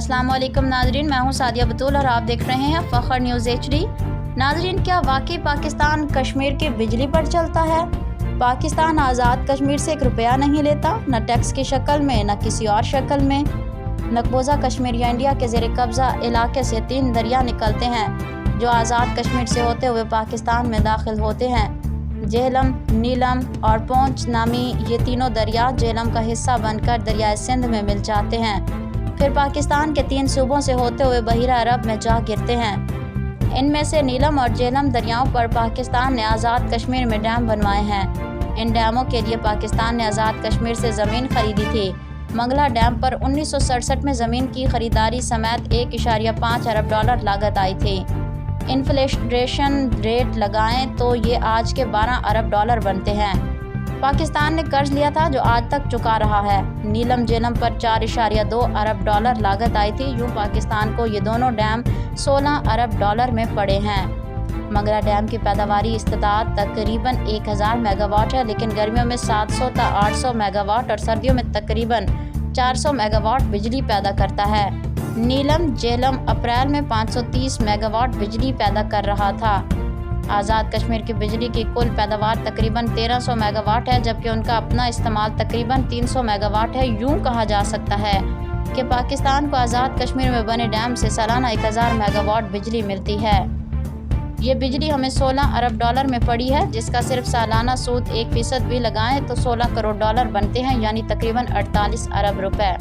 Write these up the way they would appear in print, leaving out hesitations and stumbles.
अस्सलाम वालेकुम नाजरीन, मैं हूं सादिया बतूल और आप देख रहे हैं फ़ख्र न्यूज़ HD। नाजरीन, क्या वाकई पाकिस्तान कश्मीर की बिजली पर चलता है? पाकिस्तान आज़ाद कश्मीर से 1 रुपया नहीं लेता, न टैक्स की शक्ल में न किसी और शक्ल में। मकबूजा कश्मीर या इंडिया के ज़ेर कब्ज़ा इलाके से 3 दरिया निकलते हैं जो आज़ाद कश्मीर से होते हुए पाकिस्तान में दाखिल होते हैं। झेलम, नीलम और पोंच नामी ये तीनों दरिया झेलम का हिस्सा बनकर दरियाए सिंध में मिल जाते हैं, फिर पाकिस्तान के 3 सूबों से होते हुए बहिरा अरब में जा गिरते हैं। इनमें से नीलम और झेलम दरियाओं पर पाकिस्तान ने आज़ाद कश्मीर में डैम बनवाए हैं। इन डैमों के लिए पाकिस्तान ने आज़ाद कश्मीर से ज़मीन खरीदी थी। मंगला डैम पर 1967 में ज़मीन की खरीदारी समेत $1.5 अरब लागत आई थी। इन्फ्लेशन रेट लगाएं तो ये आज के $12 अरब बनते हैं। पाकिस्तान ने कर्ज लिया था जो आज तक चुका रहा है। नीलम झेलम पर $4.2 अरब लागत आई थी। यूँ पाकिस्तान को ये दोनों डैम $16 अरब में पड़े हैं। मंगला डैम की पैदावारी इस्तिताअत तकरीबन 1000 मेगावाट है, लेकिन गर्मियों में 700 से 800 मेगावाट और सर्दियों में तकरीबन 400 मेगावाट बिजली पैदा करता है। नीलम झेलम अप्रैल में 530 मेगावाट बिजली पैदा कर रहा था। आज़ाद कश्मीर की बिजली की कुल पैदावार तकरीबन 1300 मेगावाट है, जबकि उनका अपना इस्तेमाल तकरीबन 300 मेगावाट है। यूँ कहा जा सकता है कि पाकिस्तान को आज़ाद कश्मीर में बने डैम से सालाना 1000 मेगावाट बिजली मिलती है। ये बिजली हमें $16 अरब में पड़ी है, जिसका सिर्फ सालाना सूद 1% भी लगाएं तो $16 करोड़ बनते हैं, यानी तकरीबन 48 अरब रुपए।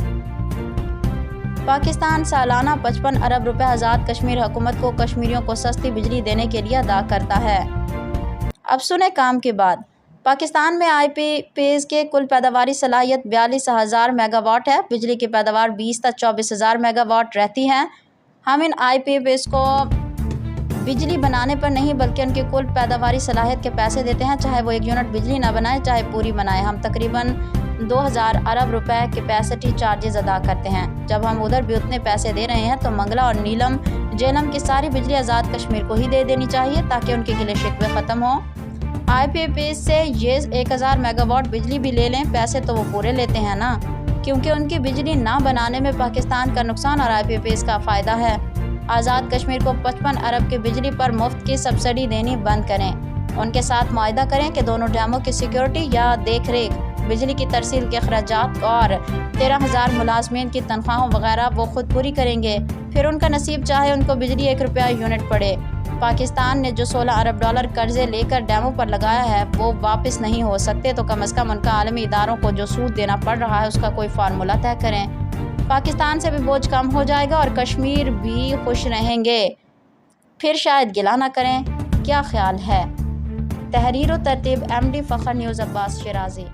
पाकिस्तान सालाना 55 अरब रुपए आज़ाद कश्मीर हुकूमत को कश्मीरियों को सस्ती बिजली देने के लिए अदा करता है। अब सुने काम के बाद। पाकिस्तान में IPPs के कुल पैदावारी सलाहियत 42,000 मेगावाट है। बिजली की पैदावार 20 से 24,000 मेगावाट रहती है। हम इन IPPs को बिजली बनाने पर नहीं बल्कि उनकी कुल पैदावारी सलाहियत के पैसे देते हैं, चाहे वो 1 यूनिट बिजली ना बनाए चाहे पूरी बनाए। हम तकरीबन 2000 अरब रुपए कैपेसिटी चार्जेस अदा करते हैं। जब हम उधर भी उतने पैसे दे रहे हैं तो मंगला और नीलम झेलम की सारी बिजली आज़ाद कश्मीर को ही दे देनी चाहिए ताकि उनके गिले शिकवे ख़त्म हो। IPPs से ये 1000 मेगावाट बिजली भी ले लें, पैसे तो वो पूरे लेते हैं ना, क्योंकि उनकी बिजली ना बनाने में पाकिस्तान का नुकसान और IPPs का फ़ायदा है। आज़ाद कश्मीर को 55 अरब की बिजली पर मुफ्त की सब्सिडी देनी बंद करें। उनके साथ मुआहदा करें कि दोनों डैमों की सिक्योरिटी या देख रेख, बिजली की तरसील के अखराजात और 13,000 मुलाजमीन की तनख्वाहों वगैरह वो खुद पूरी करेंगे। फिर उनका नसीब चाहे उनको बिजली 1 रुपया यूनिट पड़े। पाकिस्तान ने जो $16 अरब कर्जे लेकर डैमों पर लगाया है वो वापस नहीं हो सकते, तो कम अज़ कम उनका आलमी इदारों को जो सूद देना पड़ रहा है उसका कोई फार्मूला तय करें। पाकिस्तान से भी बोझ कम हो जाएगा और कश्मीर भी खुश रहेंगे। फिर शायद गिला ना करें। क्या ख्याल है? तहरीर व तरतीब MD फ़ख्र न्यूज़ अब्बास शिराजी।